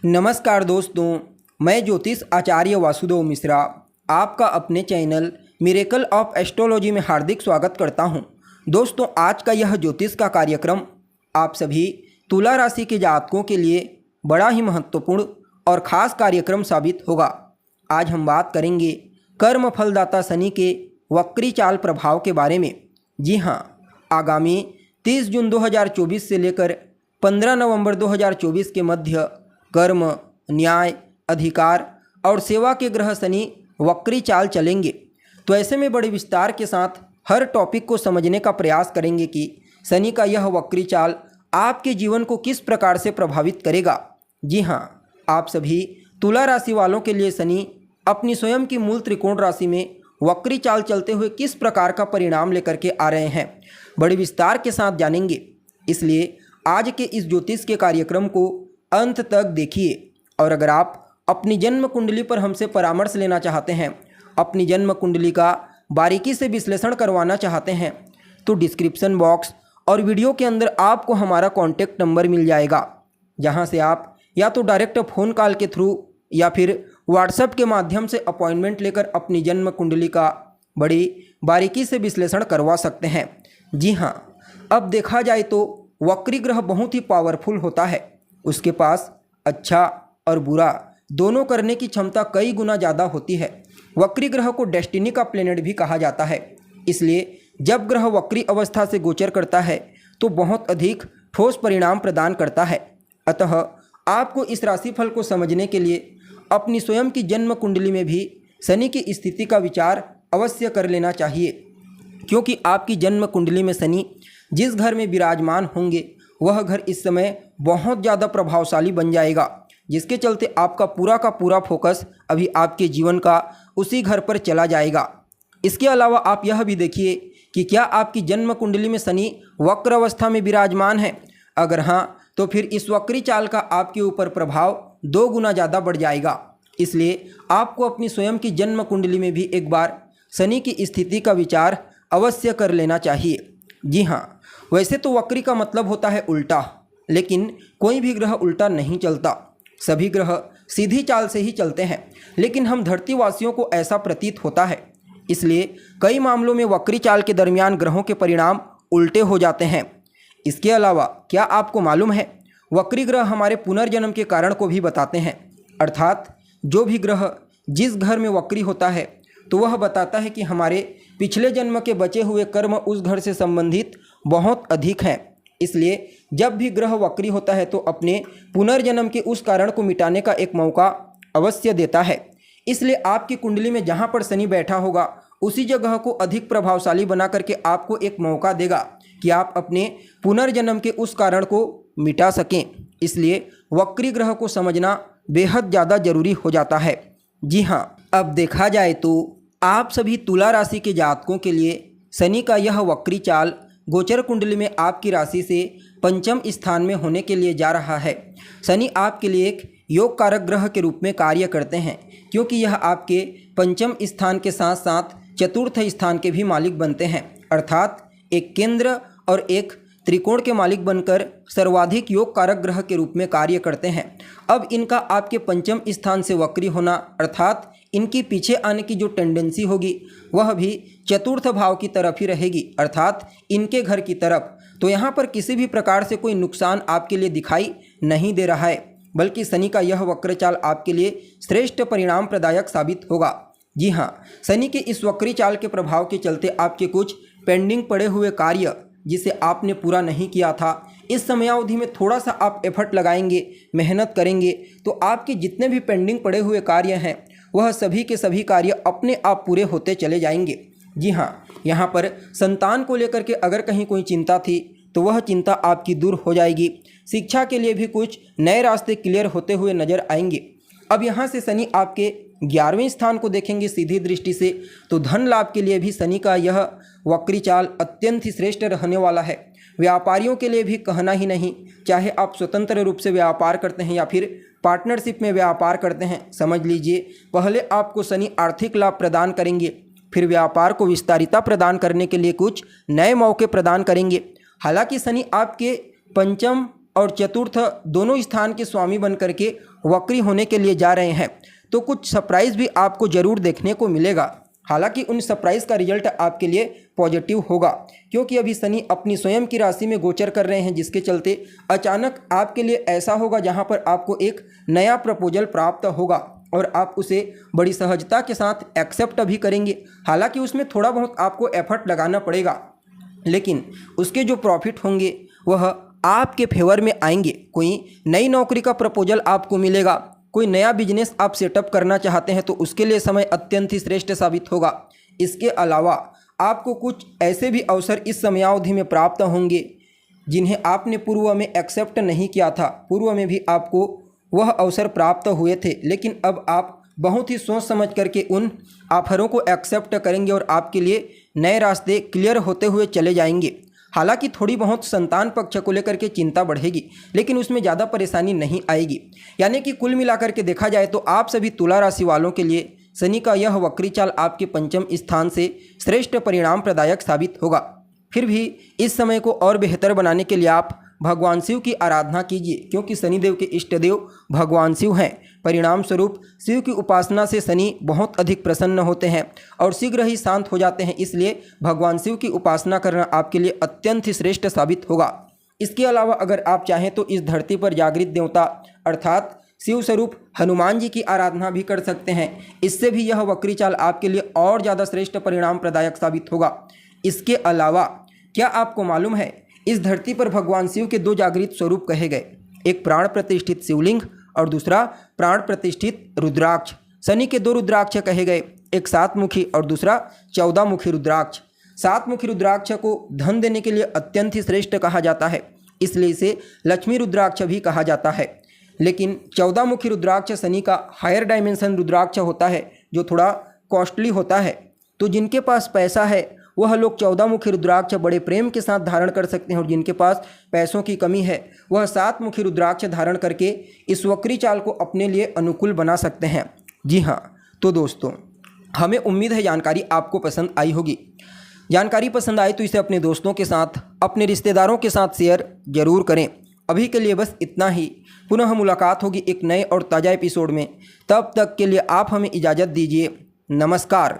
नमस्कार दोस्तों, मैं ज्योतिष आचार्य वासुदेव मिश्रा आपका अपने चैनल मिरेकल ऑफ एस्ट्रोलॉजी में हार्दिक स्वागत करता हूं। दोस्तों, आज का यह ज्योतिष का कार्यक्रम आप सभी तुला राशि के जातकों के लिए बड़ा ही महत्वपूर्ण और ख़ास कार्यक्रम साबित होगा। आज हम बात करेंगे कर्म फलदाता शनि के वक्री चाल प्रभाव के बारे में। जी हाँ, आगामी 30 जून 2024 से लेकर 15 नवंबर 2024 के मध्य कर्म, न्याय, अधिकार और सेवा के ग्रह शनि वक्री चाल चलेंगे। तो ऐसे में बड़े विस्तार के साथ हर टॉपिक को समझने का प्रयास करेंगे कि शनि का यह वक्री चाल आपके जीवन को किस प्रकार से प्रभावित करेगा। जी हाँ, आप सभी तुला राशि वालों के लिए शनि अपनी स्वयं की मूल त्रिकोण राशि में वक्री चाल चलते हुए किस प्रकार का परिणाम लेकर के आ रहे हैं, बड़े विस्तार के साथ जानेंगे। इसलिए आज के इस ज्योतिष के कार्यक्रम को अंत तक देखिए। और अगर आप अपनी जन्म कुंडली पर हमसे परामर्श लेना चाहते हैं, अपनी जन्म कुंडली का बारीकी से विश्लेषण करवाना चाहते हैं, तो डिस्क्रिप्शन बॉक्स और वीडियो के अंदर आपको हमारा कॉन्टैक्ट नंबर मिल जाएगा, जहां से आप या तो डायरेक्ट फ़ोन कॉल के थ्रू या फिर व्हाट्सएप के माध्यम से अपॉइंटमेंट लेकर अपनी जन्म कुंडली का बड़ी बारीकी से विश्लेषण करवा सकते हैं। जी हाँ, अब देखा जाए तो वक्री ग्रह बहुत ही पावरफुल होता है। उसके पास अच्छा और बुरा दोनों करने की क्षमता कई गुना ज़्यादा होती है। वक्री ग्रह को डेस्टिनी का प्लेनेट भी कहा जाता है। इसलिए जब ग्रह वक्री अवस्था से गोचर करता है तो बहुत अधिक ठोस परिणाम प्रदान करता है। अतः आपको इस राशिफल को समझने के लिए अपनी स्वयं की जन्म कुंडली में भी शनि की स्थिति का विचार अवश्य कर लेना चाहिए, क्योंकि आपकी जन्म कुंडली में शनि जिस घर में विराजमान होंगे वह घर इस समय बहुत ज़्यादा प्रभावशाली बन जाएगा, जिसके चलते आपका पूरा का पूरा फोकस अभी आपके जीवन का उसी घर पर चला जाएगा। इसके अलावा आप यह भी देखिए कि क्या आपकी जन्म कुंडली में शनि वक्र अवस्था में विराजमान है। अगर हाँ, तो फिर इस वक्री चाल का आपके ऊपर प्रभाव 2 गुना ज़्यादा बढ़ जाएगा। इसलिए आपको अपनी स्वयं की जन्म कुंडली में भी एक बार शनि की स्थिति का विचार अवश्य कर लेना चाहिए। जी हाँ, वैसे तो वक्री का मतलब होता है उल्टा, लेकिन कोई भी ग्रह उल्टा नहीं चलता। सभी ग्रह सीधी चाल से ही चलते हैं, लेकिन हम धरतीवासियों को ऐसा प्रतीत होता है। इसलिए कई मामलों में वक्री चाल के दरमियान ग्रहों के परिणाम उल्टे हो जाते हैं। इसके अलावा क्या आपको मालूम है, वक्री ग्रह हमारे पुनर्जन्म के कारण को भी बताते हैं। अर्थात जो भी ग्रह जिस घर में वक्री होता है तो वह बताता है कि हमारे पिछले जन्म के बचे हुए कर्म उस घर से संबंधित बहुत अधिक हैं। इसलिए जब भी ग्रह वक्री होता है तो अपने पुनर्जन्म के उस कारण को मिटाने का एक मौका अवश्य देता है। इसलिए आपकी कुंडली में जहाँ पर शनि बैठा होगा उसी जगह को अधिक प्रभावशाली बना करके आपको एक मौका देगा कि आप अपने पुनर्जन्म के उस कारण को मिटा सकें। इसलिए वक्री ग्रह को समझना बेहद ज़्यादा जरूरी हो जाता है। जी हाँ, अब देखा जाए तो आप सभी तुला राशि के जातकों के लिए शनि का यह वक्री चाल गोचर कुंडली में आपकी राशि से पंचम स्थान में होने के लिए जा रहा है। शनि आपके लिए एक योग कारक ग्रह के रूप में कार्य करते हैं, क्योंकि यह आपके पंचम स्थान के साथ साथ चतुर्थ स्थान के भी मालिक बनते हैं। अर्थात एक केंद्र और एक त्रिकोण के मालिक बनकर सर्वाधिक योग कारक ग्रह के रूप में कार्य करते हैं। अब इनका आपके पंचम स्थान से वक्री होना, अर्थात इनकी पीछे आने की जो टेंडेंसी होगी वह भी चतुर्थ भाव की तरफ ही रहेगी, अर्थात इनके घर की तरफ। तो यहाँ पर किसी भी प्रकार से कोई नुकसान आपके लिए दिखाई नहीं दे रहा है, बल्कि शनि का यह वक्र चाल आपके लिए श्रेष्ठ परिणाम प्रदायक साबित होगा। जी हाँ, शनि के इस वक्री चाल के प्रभाव के चलते आपके कुछ पेंडिंग पड़े हुए कार्य जिसे आपने पूरा नहीं किया था, इस समयावधि में थोड़ा सा आप एफर्ट लगाएंगे, मेहनत करेंगे, तो आपके जितने भी पेंडिंग पड़े हुए कार्य हैं वह सभी के सभी कार्य अपने आप पूरे होते चले जाएंगे। जी हाँ, यहाँ पर संतान को लेकर के अगर कहीं कोई चिंता थी तो वह चिंता आपकी दूर हो जाएगी। शिक्षा के लिए भी कुछ नए रास्ते क्लियर होते हुए नजर आएंगे। अब यहाँ से शनि आपके 11वें स्थान को देखेंगे सीधी दृष्टि से, तो धन लाभ के लिए भी शनि का यह वक्री चाल अत्यंत ही श्रेष्ठ रहने वाला है। व्यापारियों के लिए भी कहना ही नहीं, चाहे आप स्वतंत्र रूप से व्यापार करते हैं या फिर पार्टनरशिप में व्यापार करते हैं, समझ लीजिए पहले आपको शनि आर्थिक लाभ प्रदान करेंगे, फिर व्यापार को विस्तारिता प्रदान करने के लिए कुछ नए मौके प्रदान करेंगे। हालांकि शनि आपके पंचम और चतुर्थ दोनों स्थान के स्वामी बन करके वक्री होने के लिए जा रहे हैं। तो कुछ सरप्राइज़ भी आपको ज़रूर देखने को मिलेगा। हालांकि उन सरप्राइज़ का रिजल्ट आपके लिए पॉजिटिव होगा, क्योंकि अभी शनि अपनी स्वयं की राशि में गोचर कर रहे हैं, जिसके चलते अचानक आपके लिए ऐसा होगा जहां पर आपको एक नया प्रपोजल प्राप्त होगा और आप उसे बड़ी सहजता के साथ एक्सेप्ट भी करेंगे। हालांकि उसमें थोड़ा बहुत आपको एफर्ट लगाना पड़ेगा, लेकिन उसके जो प्रॉफिट होंगे वह आपके फेवर में आएंगे। कोई नई नौकरी का प्रपोजल आपको मिलेगा, कोई नया बिजनेस आप सेटअप करना चाहते हैं तो उसके लिए समय अत्यंत ही श्रेष्ठ साबित होगा। इसके अलावा आपको कुछ ऐसे भी अवसर इस समयावधि में प्राप्त होंगे जिन्हें आपने पूर्व में एक्सेप्ट नहीं किया था। पूर्व में भी आपको वह अवसर प्राप्त हुए थे, लेकिन अब आप बहुत ही सोच समझ करके उन ऑफरों को एक्सेप्ट करेंगे और आपके लिए नए रास्ते क्लियर होते हुए चले जाएंगे। हालांकि थोड़ी बहुत संतान पक्ष को लेकर के चिंता बढ़ेगी, लेकिन उसमें ज़्यादा परेशानी नहीं आएगी। यानी कि कुल मिलाकर के देखा जाए तो आप सभी तुला राशि वालों के लिए शनि का यह वक्री चाल आपके पंचम स्थान से श्रेष्ठ परिणाम प्रदायक साबित होगा। फिर भी इस समय को और बेहतर बनाने के लिए आप भगवान शिव की आराधना कीजिए, क्योंकि शनिदेव के इष्ट देव भगवान शिव हैं। परिणाम स्वरूप शिव की उपासना से शनि बहुत अधिक प्रसन्न होते हैं और शीघ्र ही शांत हो जाते हैं। इसलिए भगवान शिव की उपासना करना आपके लिए अत्यंत ही श्रेष्ठ साबित होगा। इसके अलावा अगर आप चाहें तो इस धरती पर जागृत देवता अर्थात शिव स्वरूप हनुमान जी की आराधना भी कर सकते हैं। इससे भी यह वक्री चाल आपके लिए और ज़्यादा श्रेष्ठ परिणाम प्रदायक साबित होगा। इसके अलावा क्या आपको मालूम है, इस धरती पर भगवान शिव के दो जागृत स्वरूप कहे गए, एक प्राण प्रतिष्ठित शिवलिंग और दूसरा प्राण प्रतिष्ठित रुद्राक्ष। शनि के दो रुद्राक्ष कहे गए, एक 7 मुखी और दूसरा 14 मुखी रुद्राक्ष। 7 मुखी रुद्राक्ष को धन देने के लिए अत्यंत ही श्रेष्ठ कहा जाता है, इसलिए इसे लक्ष्मी रुद्राक्ष भी कहा जाता है। लेकिन 14 मुखी रुद्राक्ष शनि का हायर डायमेंशन रुद्राक्ष होता है, जो थोड़ा कॉस्टली होता है। तो जिनके पास पैसा है वह लोग 14 मुखी रुद्राक्ष बड़े प्रेम के साथ धारण कर सकते हैं, और जिनके पास पैसों की कमी है वह 7 मुखी रुद्राक्ष धारण करके इस वक्री चाल को अपने लिए अनुकूल बना सकते हैं। जी हाँ, तो दोस्तों हमें उम्मीद है जानकारी आपको पसंद आई होगी। जानकारी पसंद आए तो इसे अपने दोस्तों के साथ, अपने रिश्तेदारों के साथ शेयर जरूर करें। अभी के लिए बस इतना ही। पुनः मुलाकात होगी एक नए और ताज़ा एपिसोड में। तब तक के लिए आप हमें इजाज़त दीजिए। नमस्कार।